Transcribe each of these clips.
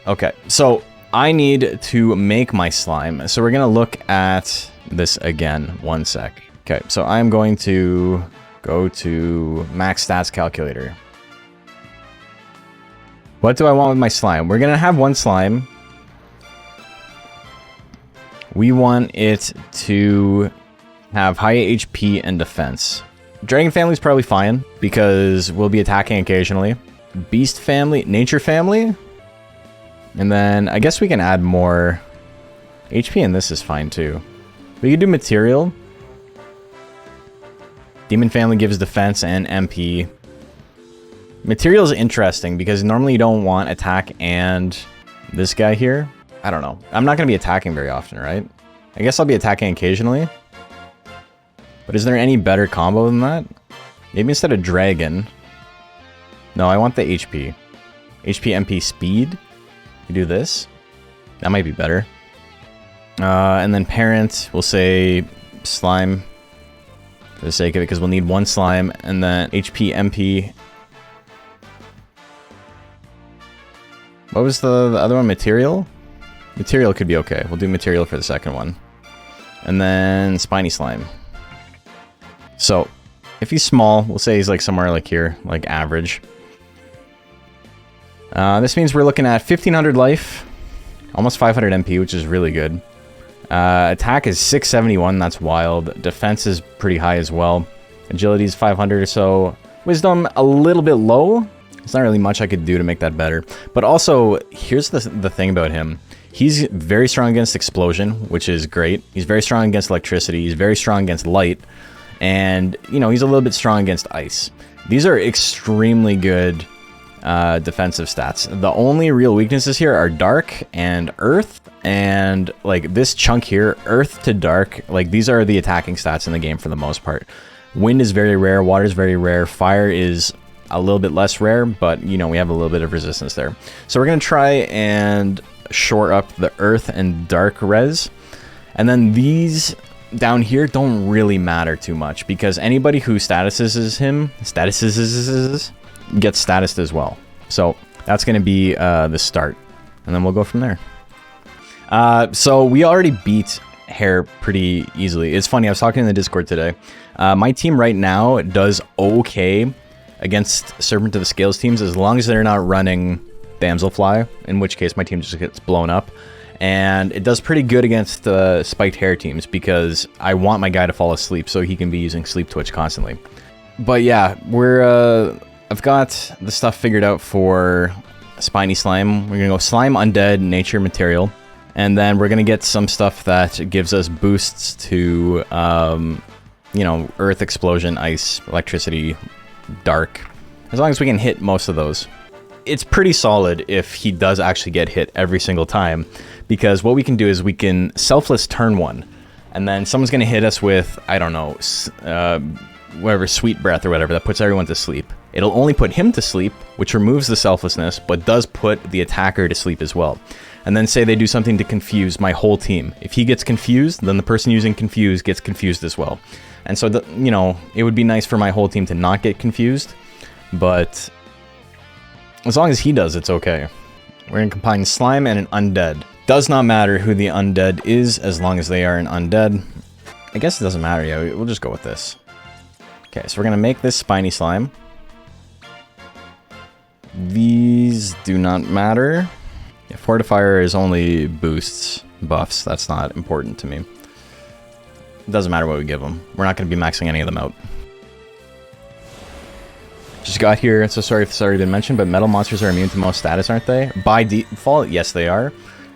Okay, so I need to make my slime. So we're going to look at this again. 1 sec. Okay, so I'm going to go to max stats calculator. What do I want with my slime? We're going to have 1 slime. We want it to have high HP and defense. Dragon family is probably fine because we'll be attacking occasionally. Beast family, nature family. And then I guess we can add more HP, and this is fine too. We could do material. Demon family gives defense and MP. Material is interesting because normally you don't want attack and this guy here. I don't know. I'm not going to be attacking very often, right? I guess I'll be attacking occasionally. But is there any better combo than that? Maybe instead of dragon. No, I want the HP. HP, MP, speed. You do this. That might be better. And then parent, we'll say slime. For the sake of it, because we'll need 1 slime. And then HP, MP. What was the other one? Material? Material could be okay. We'll do material for the second one. And then Spiny slime. So, if he's small, we'll say he's like somewhere like here, like average. This means we're looking at 1500 life, almost 500 MP, which is really good. Attack is 671, that's wild. Defense is pretty high as well. Agility is 500 or so. Wisdom, a little bit low. There's not really much I could do to make that better. But also, here's the thing about him. He's very strong against explosion, which is great. He's very strong against electricity. He's very strong against light. And, you know, he's a little bit strong against ice. These are extremely good defensive stats. The only real weaknesses here are dark and earth. And, like, this chunk here, earth to dark, like, these are the attacking stats in the game for the most part. Wind is very rare. Water is very rare. Fire is a little bit less rare, but, you know, we have a little bit of resistance there. So we're going to try and shore up the earth and dark res. And then these down here don't really matter too much because anybody who statuses him, gets statused as well. So that's going to be the start. And then we'll go from there. So we already beat Hair pretty easily. It's funny, I was talking in the Discord today. My team right now does okay against Serpent of the Scales teams as long as they're not running Damselfly, in which case my team just gets blown up. And it does pretty good against the spiked hair teams because I want my guy to fall asleep so he can be using Sleep Twitch constantly. But yeah, I've got the stuff figured out for Spiny Slime. We're going to go Slime, Undead, Nature, Material. And then we're going to get some stuff that gives us boosts to, you know, Earth, Explosion, Ice, Electricity, Dark. As long as we can hit most of those. It's pretty solid if he does actually get hit every single time. Because what we can do is we can selfless turn 1. And then someone's going to hit us with, I don't know, whatever, Sweet Breath or whatever that puts everyone to sleep. It'll only put him to sleep, which removes the selflessness, but does put the attacker to sleep as well. And then say they do something to confuse my whole team. If he gets confused, then the person using confuse gets confused as well. And so, you know, it would be nice for my whole team to not get confused. But as long as he does, it's okay. We're going to combine Slime and an Undead. Does not matter who the Undead is as long as they are an Undead. I guess it doesn't matter, yeah, we'll just go with this. Okay, so we're going to make this Spiny Slime. These do not matter. Yeah, Fortifier is only boosts, buffs. That's not important to me. It doesn't matter what we give them. We're not going to be maxing any of them out. Just got here, so sorry if this already been mentioned, but metal monsters are immune to most status, aren't they? By default, yes, they are.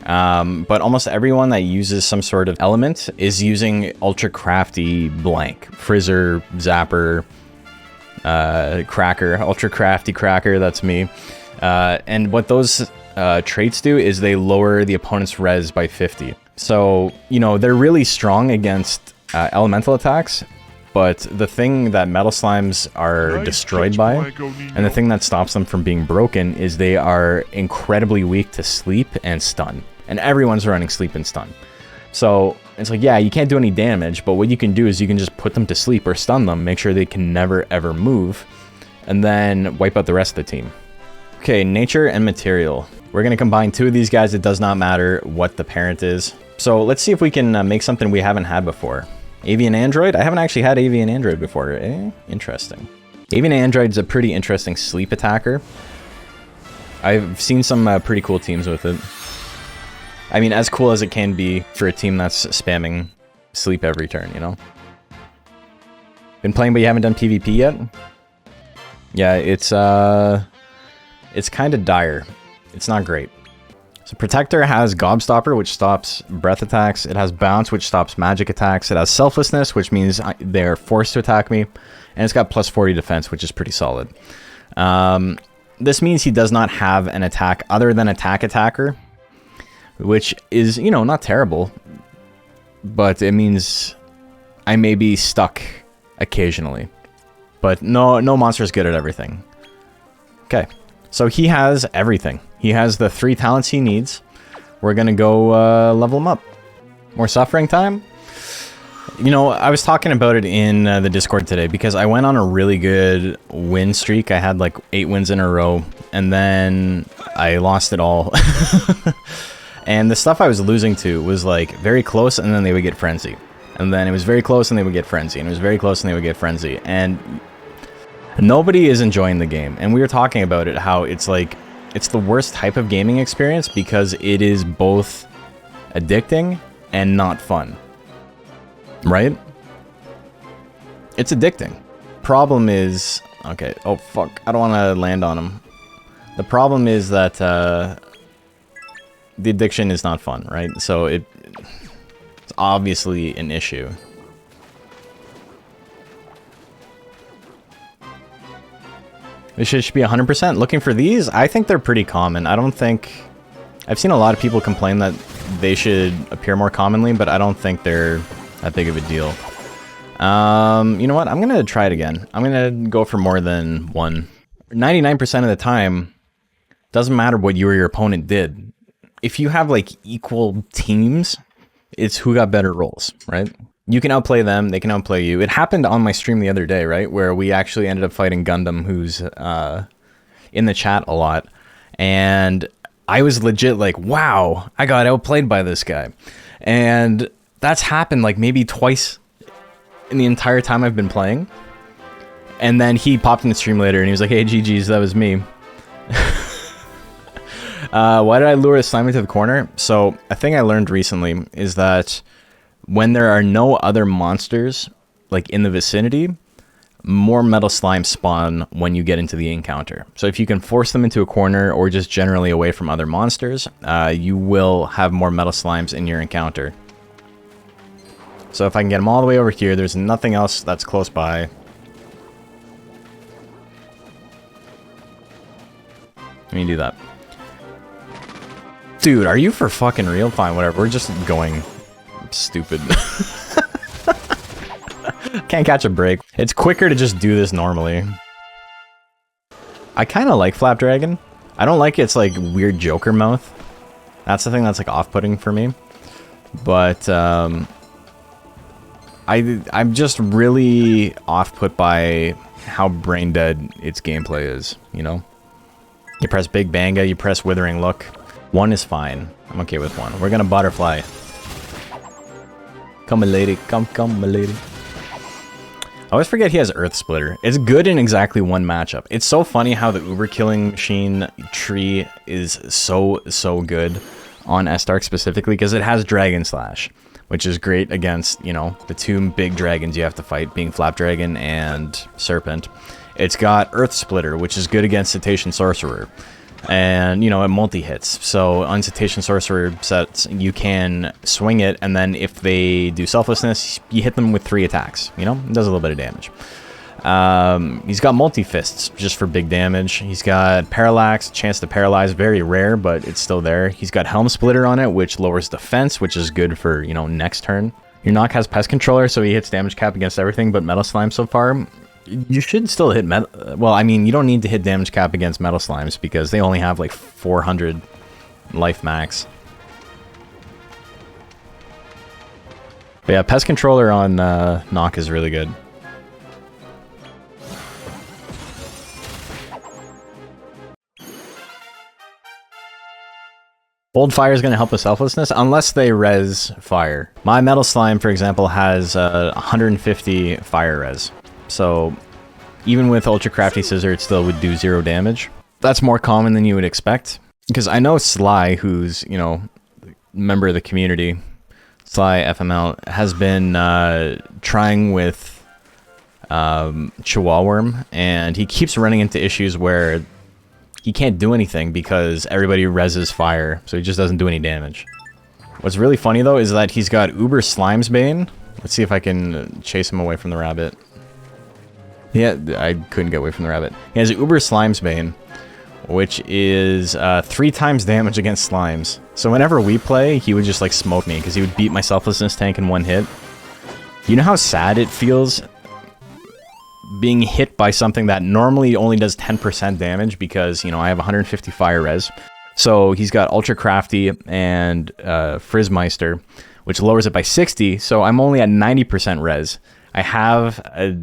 But almost everyone that uses some sort of element is using ultra crafty blank. Frizzer, Zapper, Cracker, ultra crafty Cracker, that's me. And what those traits do is they lower the opponent's res by 50. So, you know, they're really strong against elemental attacks, but the thing that metal slimes are destroyed by, and the thing that stops them from being broken, is they are incredibly weak to sleep and stun. And everyone's running sleep and stun. So it's like, yeah, you can't do any damage, but what you can do is you can just put them to sleep or stun them, make sure they can never ever move, and then wipe out the rest of the team. Okay, nature and material. We're going to combine 2 of these guys. It does not matter what the parent is. So let's see if we can make something we haven't had before. Avian Android? I haven't actually had Avian Android before. Interesting. Avian Android is a pretty interesting sleep attacker. I've seen some pretty cool teams with it. I mean, as cool as it can be for a team that's spamming sleep every turn, you know? Been playing, but you haven't done PvP yet? Yeah, it's kind of dire. It's not great. So Protector has Gobstopper, which stops breath attacks. It has Bounce, which stops magic attacks. It has Selflessness, which means they're forced to attack me. And it's got plus 40 defense, which is pretty solid. This means he does not have an attack other than Attacker, which is, you know, not terrible. But it means I may be stuck occasionally. But no monster is good at everything. Okay. So he has everything. He has the 3 talents he needs. We're gonna go level him up. More suffering time? You know, I was talking about it in the Discord today because I went on a really good win streak. I had like 8 wins in a row, and then I lost it all. And the stuff I was losing to was like very close, and then they would get Frenzy. And then it was very close, and they would get Frenzy. And it was very close, and they would get Frenzy. And nobody is enjoying the game. And we were talking about it, how it's like, it's the worst type of gaming experience because it is both addicting and not fun. Right? It's addicting. Problem is... Okay, oh fuck, I don't want to land on him. The problem is that the addiction is not fun, right? So it's obviously an issue. This should be 100%. Looking for these? I think they're pretty common. I don't think... I've seen a lot of people complain that they should appear more commonly, but I don't think they're that big of a deal. You know what? I'm going to try it again. I'm going to go for more than 1. 99% of the time, doesn't matter what you or your opponent did. If you have, like, equal teams, it's who got better rolls, right? You can outplay them, they can outplay you. It happened on my stream the other day, right? Where we actually ended up fighting Gundam, who's in the chat a lot. And I was legit like, wow, I got outplayed by this guy. And that's happened like maybe twice in the entire time I've been playing. And then he popped in the stream later and he was like, hey, GG's, that was me. Why did I lure a slime into the corner? So a thing I learned recently is that when there are no other monsters like in the vicinity, more metal slimes spawn when you get into the encounter. So if you can force them into a corner or just generally away from other monsters, you will have more metal slimes in your encounter. So if I can get them all the way over here, there's nothing else that's close by. Let me do that. Dude, are you for fucking real? Fine, whatever. We're just going stupid. Can't catch a break. It's quicker to just do this normally. I kind of like Flapdragon. I don't like its like weird Joker mouth. That's the thing that's like off-putting for me. But I'm just really off-put by how brain dead its gameplay is, you know? You press Big Banga, you press Withering Look. 1 is fine. I'm okay with 1. We're gonna butterfly. Come, my lady. Come, my lady. I always forget he has Earth Splitter. It's good in exactly 1 matchup. It's so funny how the Uber Killing Machine tree is so good on S-Dark specifically, because it has Dragon Slash, which is great against, you know, the 2 big dragons you have to fight, being Flapdragon and Serpent. It's got Earth Splitter, which is good against Cetacean Sorcerer. And, you know, it multi-hits. So on Cetacean Sorcerer sets, you can swing it, and then if they do Selflessness, you hit them with 3 attacks. You know, it does a little bit of damage. He's got multi-fists, just for big damage. He's got Parallax, chance to paralyze, very rare, but it's still there. He's got Helm Splitter on it, which lowers defense, which is good for, you know, next turn. Your Nock has Pest Controller, so he hits damage cap against everything but Metal Slime so far. You should still hit metal. Well, I mean, you don't need to hit damage cap against metal slimes because they only have like 400 life max. But yeah, Pest Controller on Nock is really good. Bold fire is going to help with selflessness unless they res fire. My metal slime, for example, has 150 fire res. So even with ultra crafty scissor, it still would do 0 damage. That's more common than you would expect. Because I know Sly, who's, you know, member of the community, Sly FML, has been trying with Chihuahua Worm, and he keeps running into issues where he can't do anything because everybody reses fire, so he just doesn't do any damage. What's really funny though is that he's got Uber Slime's Bane. Let's see if I can chase him away from the rabbit. Yeah, I couldn't get away from the rabbit. He has Uber Slime's Bane, which is 3 times damage against slimes. So whenever we play, he would just like smoke me because he would beat my selflessness tank in 1 hit. You know how sad it feels being hit by something that normally only does 10% damage because, you know, I have 150 fire res. So he's got Ultra Crafty and Frizzmeister, which lowers it by 60, so I'm only at 90% res. I have a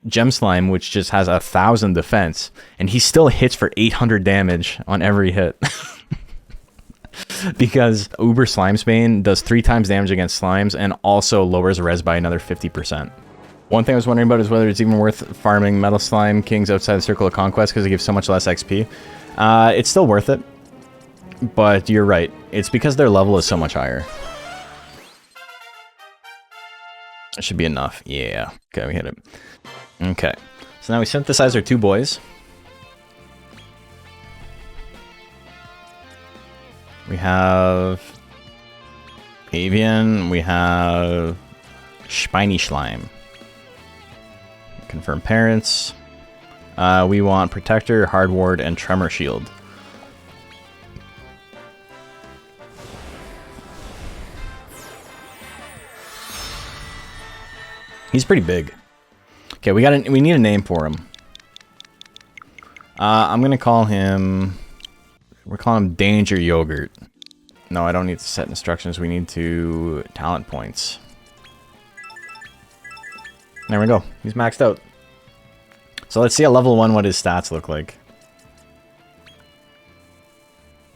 Gem Slime, which just has 1,000 defense, and he still hits for 800 damage on every hit. Because Uber Slime's Bane does 3 times damage against slimes and also lowers res by another 50%. One thing I was wondering about is whether it's even worth farming Metal Slime Kings outside the Circle of Conquest because it gives so much less XP. It's still worth it, but you're right. It's because their level is so much higher. That should be enough. Yeah. Okay, we hit it. Okay. So now we synthesize our 2 boys. We have Avian. We have Spiny Slime. Confirm parents. We want Protector, Hard Ward, and Tremor Shield. He's pretty big. Okay, we need a name for him. I'm gonna call him. We're calling him Danger Yogurt. No, I don't need to set instructions. We need to talent points. There we go. He's maxed out. So let's see at level 1 what his stats look like.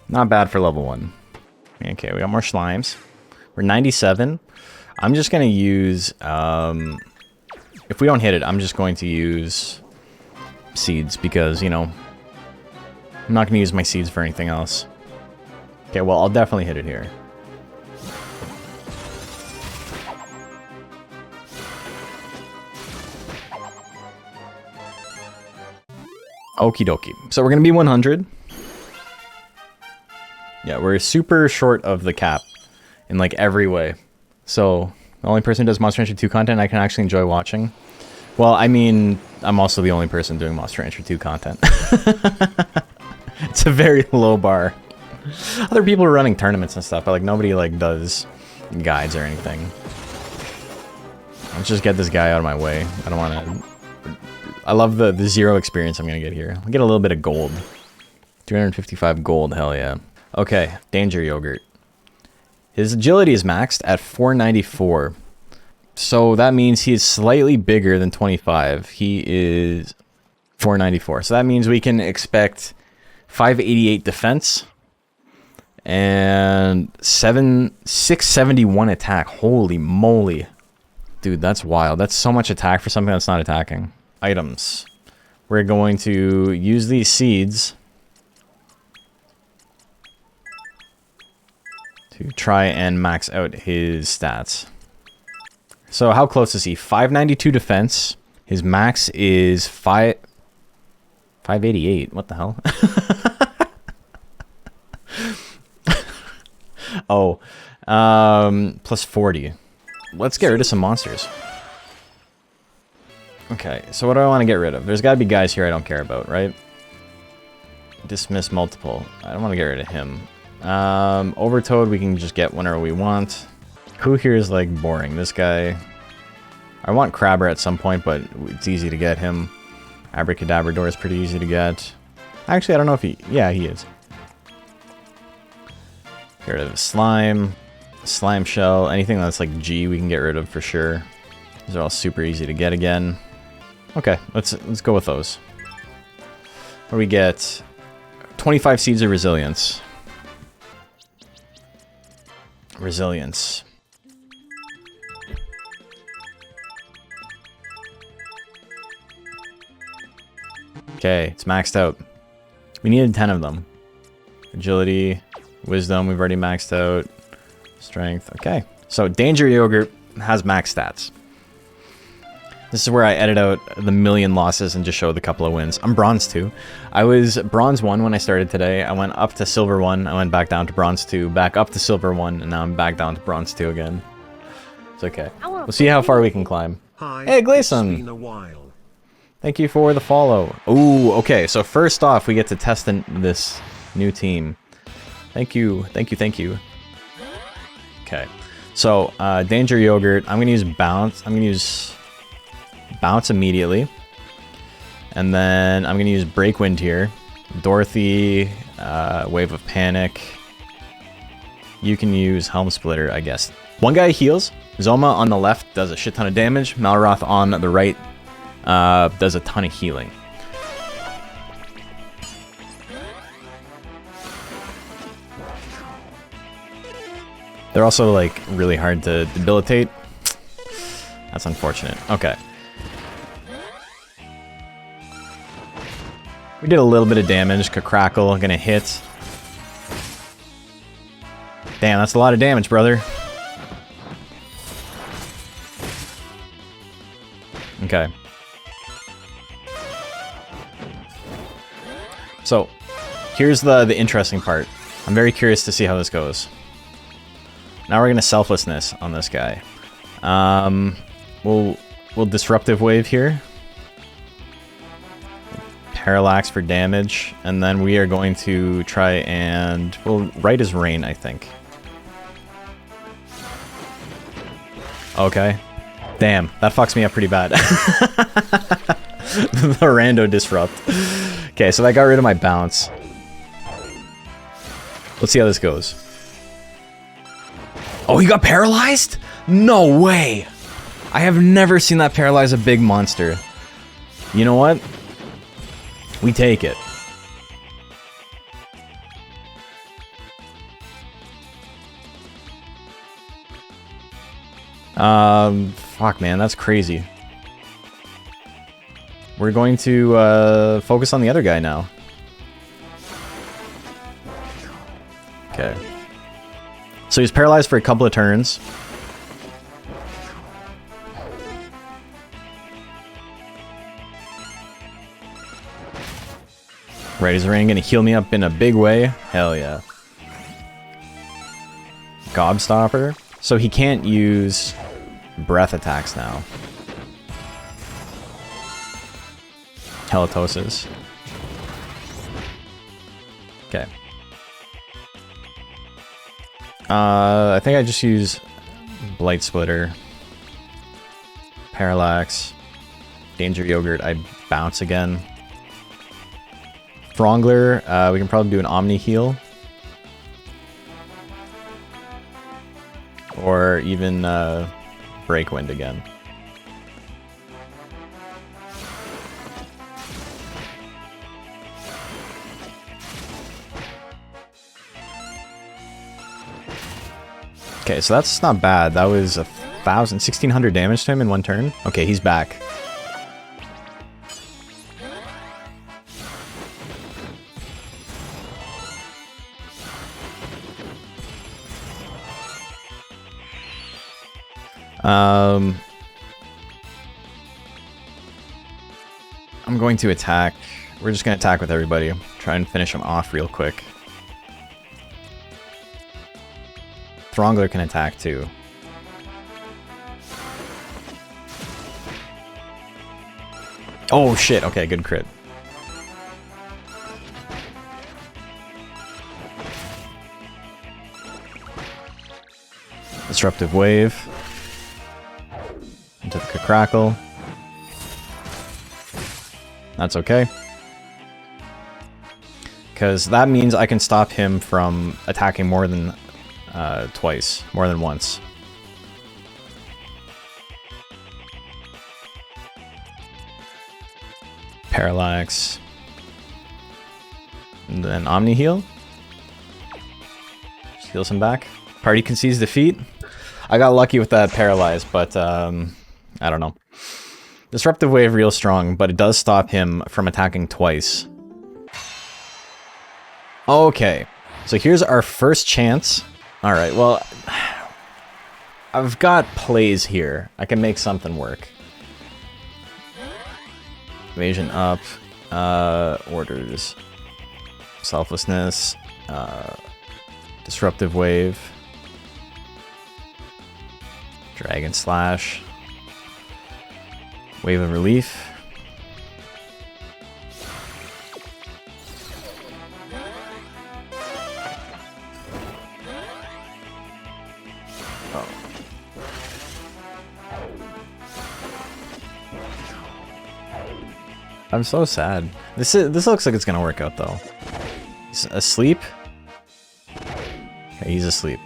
Not bad for level 1. Okay, we got more slimes. We're 97. I'm just going to use... if we don't hit it, I'm just going to use seeds because, you know, I'm not going to use my seeds for anything else. Okay, well, I'll definitely hit it here. Okie dokie. So we're going to be 100. Yeah, we're super short of the cap in like every way. So the only person who does Monster Rancher 2 content I can actually enjoy watching. Well, I mean, I'm also the only person doing Monster Rancher 2 content. It's a very low bar. Other people are running tournaments and stuff, but like nobody like does guides or anything. Let's just get this guy out of my way. I don't want to... I love the 0 experience I'm going to get here. I'll get a little bit of gold. 255 gold, hell yeah. Okay, Danger Yogurt. His agility is maxed at 494. So that means he is slightly bigger than 25. He is 494. So that means we can expect 588 defense and 671 attack. Holy moly. Dude, that's wild. That's so much attack for something that's not attacking. Items. We're going to use these seeds to try and max out his stats. So how close is he? 592 defense. His max is 588. What the hell? Oh, plus 40. Let's get rid of some monsters. Okay, so what do I want to get rid of? There's got to be guys here I don't care about, right? Dismiss multiple. I don't want to get rid of him. Overtoad we can just get whenever we want. Who here is like boring? This guy. I want Crabber at some point, but it's easy to get him. Abracadabrador is pretty easy to get. Actually, I don't know if he... Yeah, he is. Get rid of Slime. Slime Shell. Anything that's like G we can get rid of for sure. These are all super easy to get again. Okay, let's go with those. Where we get 25 Seeds of Resilience. Resilience. Okay, it's maxed out. We needed 10 of them. Agility, wisdom, we've already maxed out. Strength, okay. So Danger Yogurt has max stats. This is where I edit out the million losses and just show the couple of wins. I'm bronze 2. I was bronze 1 when I started today. I went up to silver 1. I went back down to bronze 2. Back up to silver 1. And now I'm back down to bronze 2 again. It's okay. We'll see how far we can climb. Hi, hey, Gleason! It's been a while. Thank you for the follow. Ooh, okay. So first off, we get to test this new team. Thank you. Thank you. Thank you. Okay. So, Danger Yogurt. I'm going to use Bounce. I'm going to use Bounce immediately. And then I'm going to use Breakwind here. Dorothy, Wave of Panic. You can use Helm Splitter, I guess. One guy heals. Zoma on the left does a shit ton of damage. Malroth on the right does a ton of healing. They're also like really hard to debilitate. That's unfortunate. Okay. We did a little bit of damage. Crackle gonna hit. Damn, that's a lot of damage, brother. Okay. So, here's the interesting part. I'm very curious to see how this goes. Now we're gonna selflessness on this guy. We'll disruptive wave here. Parallax for damage, and then we are going to try and we'll right as rain, I think. Okay. Damn, that fucks me up pretty bad. The rando disrupt. Okay, so that got rid of my bounce. Let's see how this goes. Oh, he got paralyzed? No way! I have never seen that paralyze a big monster. You know what? We take it. Fuck, man, that's crazy. We're going to focus on the other guy now. Okay. So he's paralyzed for a couple of turns. Right, is Rain gonna heal me up in a big way? Hell yeah. Gobstopper. So he can't use breath attacks now. Halitosis. Okay. I think I just use Blight Splitter. Parallax. Danger Yogurt, I bounce again. Frongler, we can probably do an Omni heal. Or even Breakwind again. Okay, so that's not bad. That was 1,600 damage to him in one turn. Okay, he's back. I'm going to attack. We're just going to attack with everybody. Try and finish him off real quick. Throngler can attack too. Oh shit, okay, good crit. Disruptive wave. Into the crackle. That's okay. Because that means I can stop him from attacking more than twice, more than once. Parallax. And then Omni heal. Just heals him back. Party concedes defeat. I got lucky with that paralyze, but I don't know. Disruptive Wave real strong, but it does stop him from attacking twice. Okay, so here's our first chance. All right, well, I've got plays here. I can make something work. Evasion up, orders, selflessness, disruptive wave, dragon slash, wave of relief. I'm so sad. This looks like it's gonna work out though. He's asleep. Okay, he's asleep.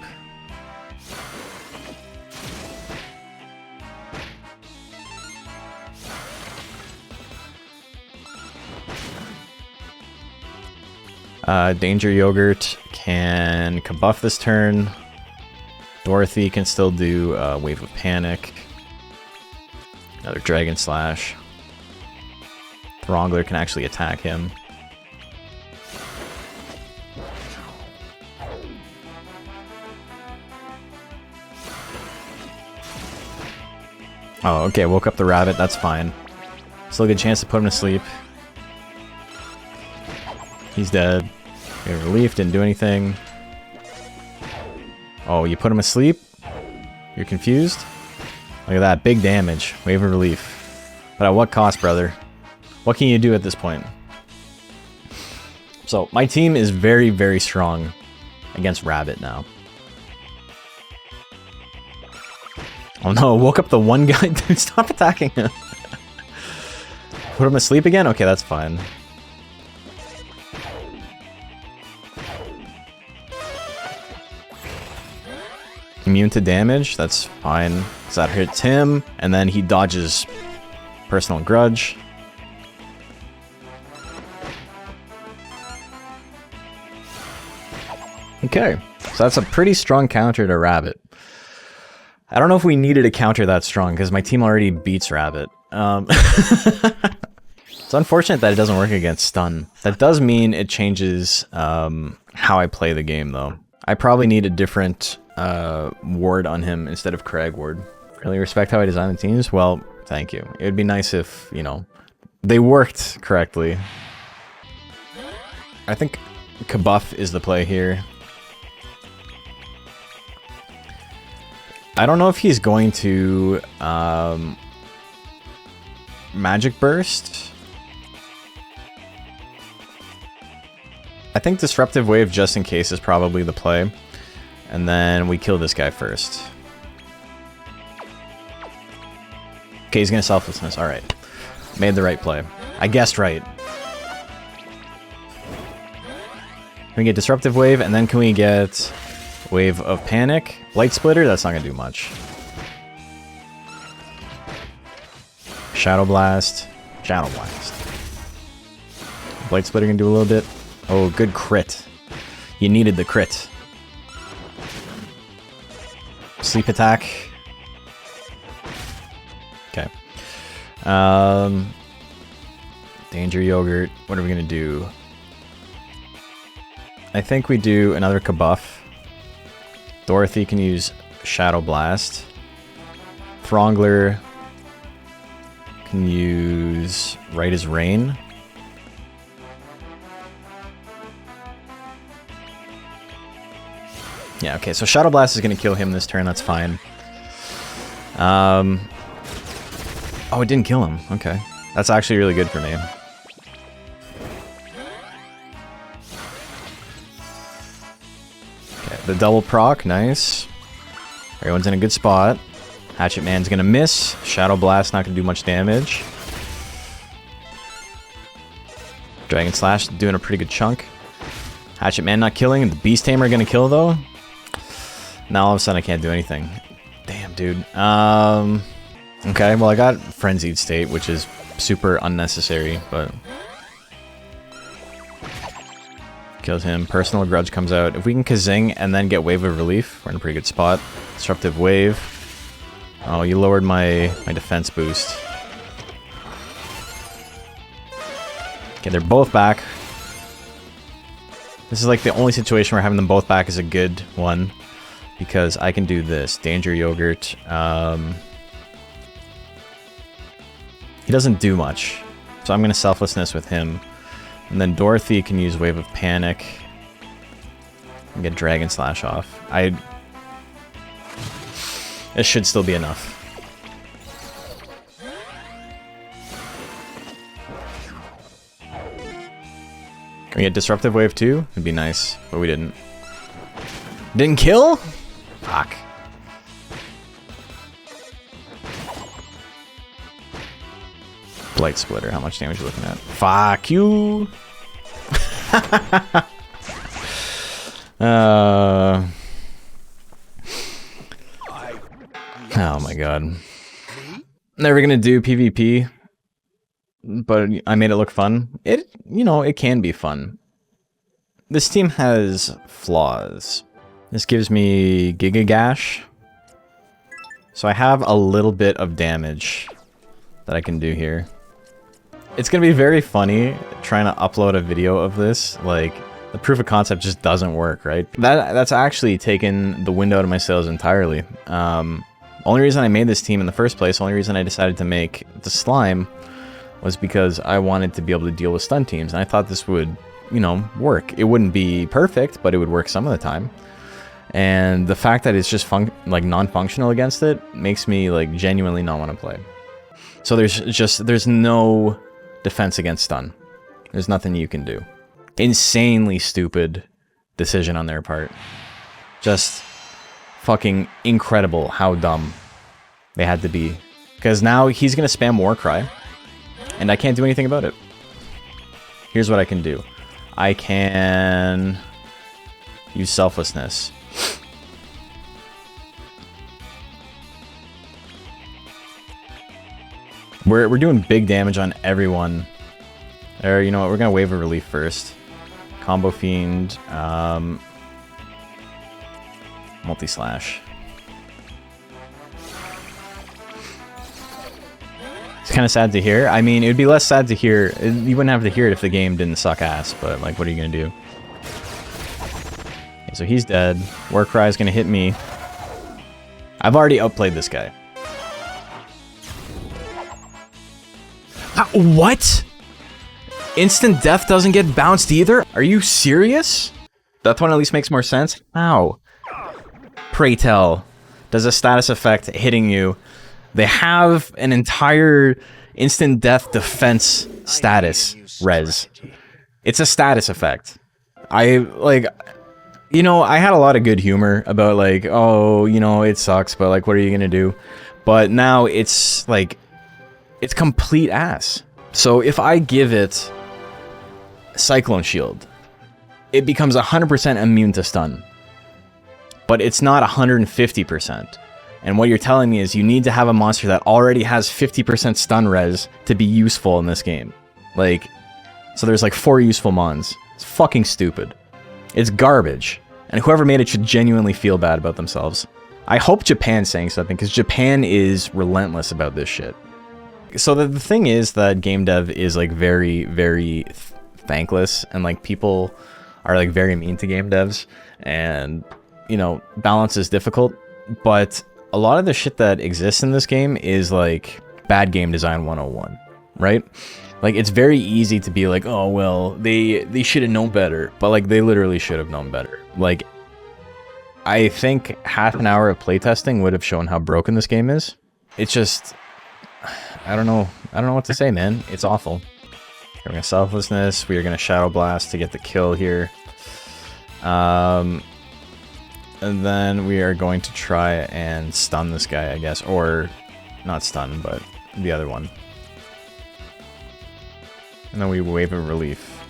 Danger Yogurt can buff this turn. Dorothy can still do Wave of Panic. Another Dragon Slash. Throngler can actually attack him. Oh, okay, woke up the rabbit, that's fine. Still a good chance to put him to sleep. He's dead. Wave of Relief, didn't do anything. Oh, you put him asleep? You're confused? Look at that, big damage. Wave of Relief. But at what cost, brother? What can you do at this point? So, my team is very, very strong against Rabbit now. Oh no, woke up the one guy. Dude, stop attacking him. Put him asleep again? Okay, that's fine. Immune to damage? That's fine. So that hits him, and then he dodges Personal Grudge. Okay, so that's a pretty strong counter to Rabbit. I don't know if we needed a counter that strong, because my team already beats Rabbit. It's unfortunate that it doesn't work against Stun. That does mean it changes how I play the game, though. I probably need a different ward on him instead of Crag ward. Really respect how I design the teams? Well, thank you. It would be nice if, you know, they worked correctly. I think Kabuff is the play here. I don't know if he's going to Magic Burst. I think Disruptive Wave just in case is probably the play. And then we kill this guy first. Okay, he's gonna Selflessness. Alright. Made the right play. I guessed right. Can we get Disruptive Wave, and then can we get Wave of Panic? Light Splitter? That's not gonna do much. Shadow Blast. Shadow Blast. Light Splitter can do a little bit. Oh, good crit. You needed the crit. Sleep attack. Okay. Danger Yogurt. What are we gonna do? I think we do another Kabuff. Dorothy can use Shadow Blast. Throngler can use Right as Rain. Yeah, okay, so Shadow Blast is going to kill him this turn, that's fine. Oh, it didn't kill him. Okay. That's actually really good for me. Okay, the double proc, nice. Everyone's in a good spot. Hatchet Man's going to miss. Shadow Blast not going to do much damage. Dragon Slash doing a pretty good chunk. Hatchet Man not killing. The Beast Tamer going to kill, though. Now all of a sudden I can't do anything. Damn, dude. Okay, well I got Frenzied State, which is super unnecessary, but... Kills him. Personal Grudge comes out. If we can Kazing and then get Wave of Relief, we're in a pretty good spot. Disruptive Wave. Oh, you lowered my defense boost. Okay, they're both back. This is like the only situation where having them both back is a good one. Because I can do this. Danger Yogurt. He doesn't do much. So I'm going to Selflessness with him. And then Dorothy can use Wave of Panic. And get Dragon Slash off. This should still be enough. Can we get Disruptive Wave too? It'd be nice, but we didn't. Didn't kill? Fuck. Blight Splitter, how much damage are you looking at? Fuck you! Oh my god. Never gonna do PvP, but I made it look fun. You know, it can be fun. This team has flaws. This gives me Giga Gash. So I have a little bit of damage that I can do here. It's gonna be very funny trying to upload a video of this. Like, the proof of concept just doesn't work, right? That's actually taken the wind out of my sails entirely. Only reason I made this team in the first place, only reason I decided to make the slime was because I wanted to be able to deal with stun teams. And I thought this would, you know, work. It wouldn't be perfect, but it would work some of the time. And the fact that it's just like non-functional against it makes me like genuinely not want to play. So there's no defense against stun. There's nothing you can do. Insanely stupid decision on their part. Just fucking incredible how dumb they had to be. Because now he's gonna spam Warcry, and I can't do anything about it. Here's what I can do. I can use Selflessness. We're doing big damage on everyone. Or, you know what, we're gonna Wave of Relief first. Combo Fiend, Multi-Slash. It's kind of sad to hear. I mean, it would be less sad to hear. You wouldn't have to hear it if the game didn't suck ass, but, like, what are you gonna do? Okay, so he's dead. Warcry is gonna hit me. I've already outplayed this guy. What? Instant death doesn't get bounced either? Are you serious? That one at least makes more sense. How? Pray tell. Does a status effect hitting you? They have an entire instant death defense status res. It's a status effect. You know, I had a lot of good humor about like, oh, you know, it sucks, but like, what are you gonna do? But now it's like, it's complete ass. So if I give it Cyclone Shield, it becomes 100% immune to stun. But it's not 150%. And what you're telling me is you need to have a monster that already has 50% stun res to be useful in this game. Like, so there's like 4 useful mons. It's fucking stupid. It's garbage. And whoever made it should genuinely feel bad about themselves. I hope Japan's saying something, because Japan is relentless about this shit. So the thing is that game dev is like very, very thankless, and like people are like very mean to game devs, and you know, balance is difficult, but a lot of the shit that exists in this game is like bad game design 101, right? Like, it's very easy to be like, oh well, they should have known better, but like they literally should have known better. Like, I think half an hour of playtesting would have shown how broken this game is. It's just, I don't know what to say, man. It's awful. We're gonna Selflessness. We are gonna Shadow Blast to get the kill here. And then we are going to try and stun this guy, I guess. Or, not stun, but the other one. And then we Wave of Relief.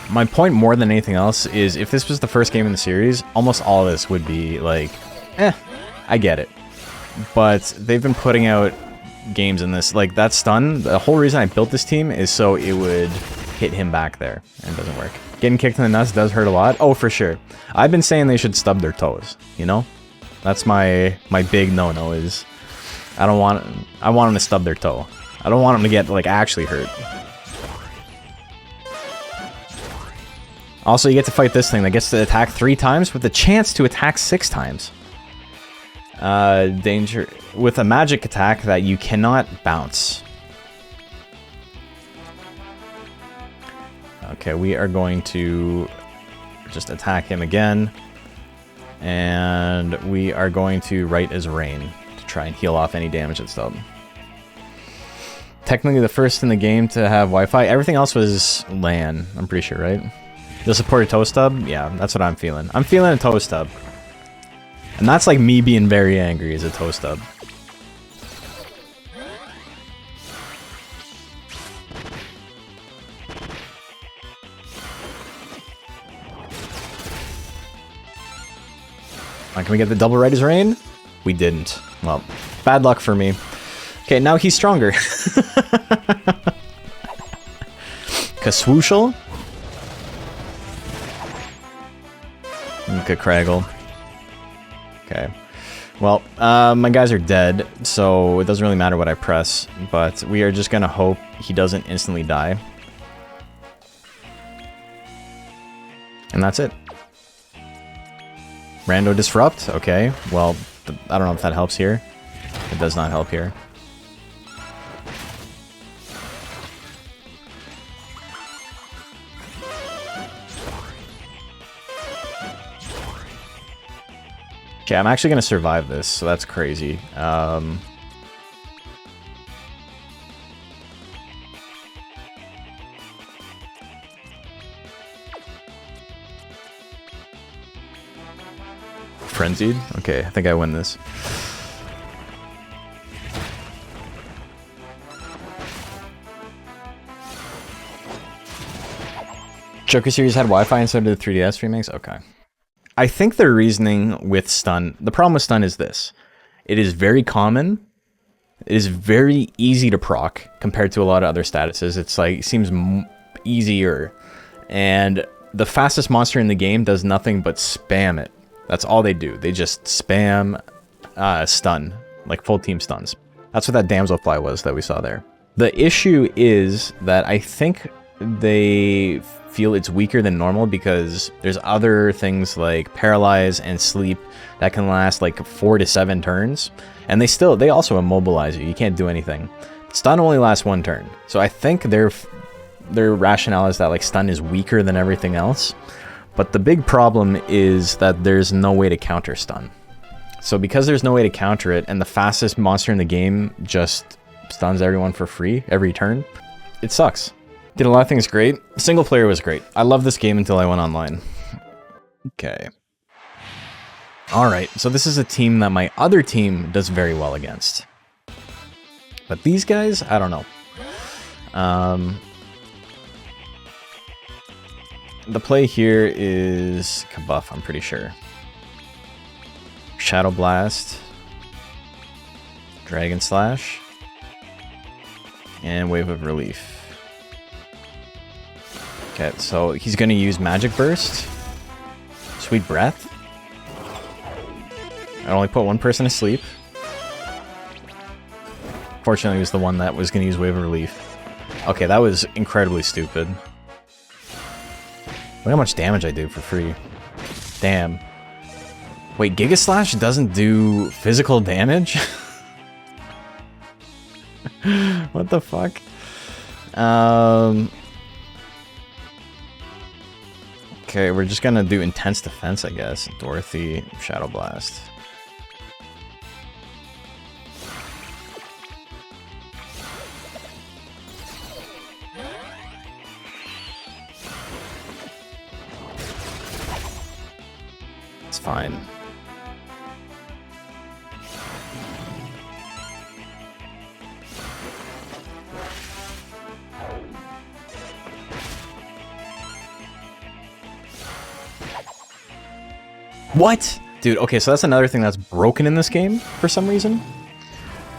My point more than anything else is, if this was the first game in the series, almost all of this would be like, I get it. But they've been putting out games in this. Like, that stun, the whole reason I built this team is so it would hit him back there, and it doesn't work. Getting kicked in the nuts does hurt a lot. Oh, for sure. I've been saying they should stub their toes, you know? That's my big no-no is I want them to stub their toe. I don't want them to get, like, actually hurt. Also, you get to fight this thing that gets to attack 3 times with a chance to attack 6 times. Danger with a magic attack that you cannot bounce. Okay, we are going to just attack him again. And we are going to Right as Rain to try and heal off any damage that's done. Technically the first in the game to have Wi-Fi. Everything else was LAN, I'm pretty sure, right? You'll support a toe stub? Yeah, that's what I'm feeling. I'm feeling a toe stub. And that's like me being very angry as a toe stub. Can we get the double Right as Rain? We didn't. Well, bad luck for me. Okay, now he's stronger. Kaswooshel? Craggle. Okay. Well, my guys are dead, so it doesn't really matter what I press, but we are just gonna hope he doesn't instantly die. And that's it. Rando Disrupt? Okay, well, I don't know if that helps here. It does not help here. Okay, I'm actually gonna survive this, so that's crazy. Frenzied? Okay, I think I win this. Joker Series had Wi-Fi and so did the 3DS remakes? Okay. I think their reasoning with stun, the problem with stun is this. It is very common. It is very easy to proc compared to a lot of other statuses. It's like, it seems easier. And the fastest monster in the game does nothing but spam it. That's all they do. They just spam stun, like full team stuns. That's what that damselfly was that we saw there. The issue is that I think they feel it's weaker than normal because there's other things like paralyze and sleep that can last like 4 to 7 turns, and they also immobilize you. You can't do anything. Stun only lasts 1 turn, so I think their rationale is that like stun is weaker than everything else. But the big problem is that there's no way to counter stun. So because there's no way to counter it, and the fastest monster in the game just stuns everyone for free every turn, it sucks. Did a lot of things great. Single player was great. I loved this game until I went online. Okay. Alright, so this is a team that my other team does very well against. But these guys, I don't know. The play here is Kabuff, I'm pretty sure. Shadow Blast. Dragon Slash. And Wave of Relief. Okay, so he's gonna use Magic Burst. Sweet Breath. I only put 1 person to sleep. Fortunately, he was the one that was gonna use Wave of Relief. Okay, that was incredibly stupid. Look how much damage I do for free. Damn. Wait, Giga Slash doesn't do physical damage? What the fuck? Okay, we're just gonna do Intense Defense, I guess. Dorothy, Shadow Blast. It's fine. What? Dude, okay, so that's another thing that's broken in this game for some reason.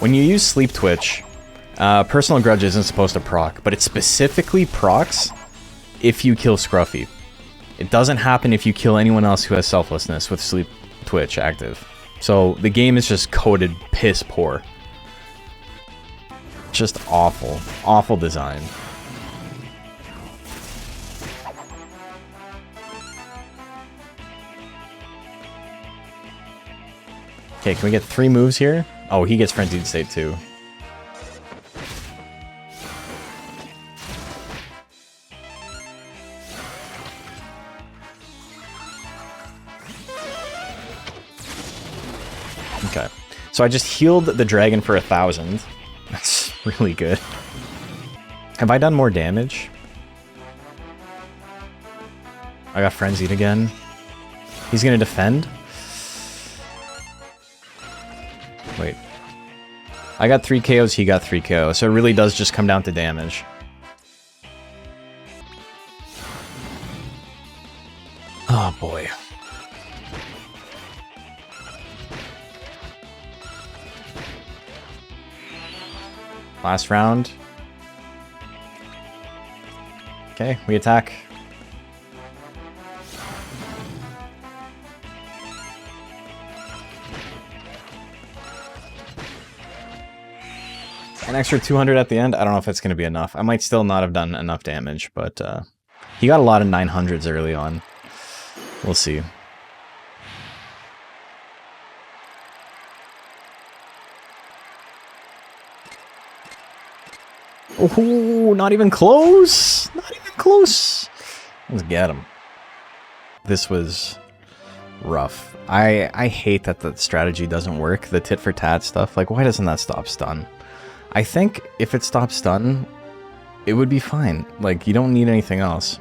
When you use Sleep Twitch, Personal Grudge isn't supposed to proc, but it specifically procs if you kill Scruffy. It doesn't happen if you kill anyone else who has Selflessness with Sleep Twitch active. So the game is just coded piss poor. Just awful. Awful design. Okay, can we get 3 moves here? Oh, he gets Frenzied State too. Okay, so I just healed the dragon for 1,000. That's really good. Have I done more damage? I got Frenzied again. He's gonna defend? Wait. I got 3 KOs, he got 3 KOs, so it really does just come down to damage. Oh boy. Last round. Okay, we attack. An extra 200 at the end? I don't know if that's going to be enough. I might still not have done enough damage, but he got a lot of 900s early on. We'll see. Oh, not even close! Not even close! Let's get him. This was rough. I hate that the strategy doesn't work. The tit-for-tat stuff. Like, why doesn't that stop stun? I think if it stops stun, it would be fine. Like, you don't need anything else.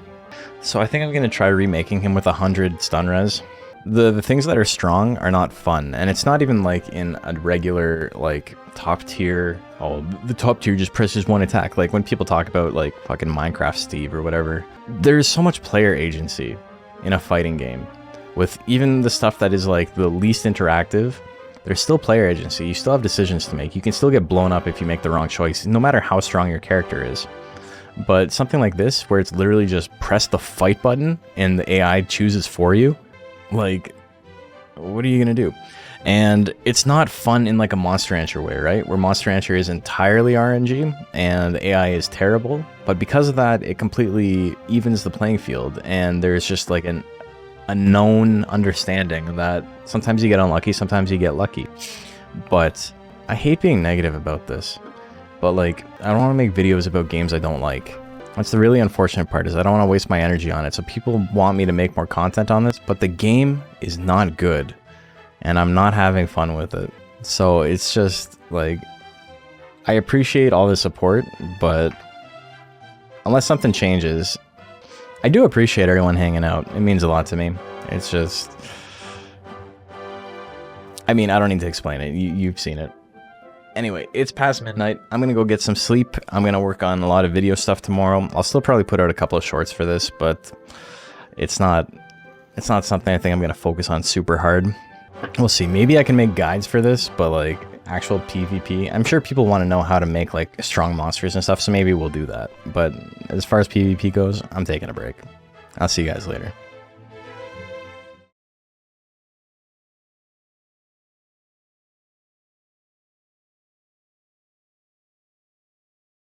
So I think I'm going to try remaking him with 100 stun res. The things that are strong are not fun, and it's not even like in a regular like top tier, oh the top tier just presses one attack, like when people talk about like fucking Minecraft Steve or whatever. There's so much player agency in a fighting game. With even the stuff that is like the least interactive, there's still player agency. You still have decisions to make. You can still get blown up if you make the wrong choice, no matter how strong your character is. But something like this, where it's literally just press the fight button and the AI chooses for you, like, what are you gonna do? And it's not fun in like a Monster Rancher way, right? Where Monster Rancher is entirely RNG and the AI is terrible. But because of that, it completely evens the playing field. And there's just like a known understanding that sometimes you get unlucky, sometimes you get lucky. But I hate being negative about this. But like, I don't want to make videos about games I don't like. That's the really unfortunate part, is I don't want to waste my energy on it. So people want me to make more content on this, but the game is not good. And I'm not having fun with it. So it's just like, I appreciate all the support, but unless something changes, I do appreciate everyone hanging out. It means a lot to me. It's just, I mean, I don't need to explain it. You've seen it. Anyway, it's past midnight. I'm gonna go get some sleep. I'm gonna work on a lot of video stuff tomorrow. I'll still probably put out a couple of shorts for this, but it's not something I think I'm gonna focus on super hard. We'll see. Maybe I can make guides for this, but like actual PvP. I'm sure people want to know how to make like strong monsters and stuff, so maybe we'll do that. But as far as PvP goes, I'm taking a break. I'll see you guys later.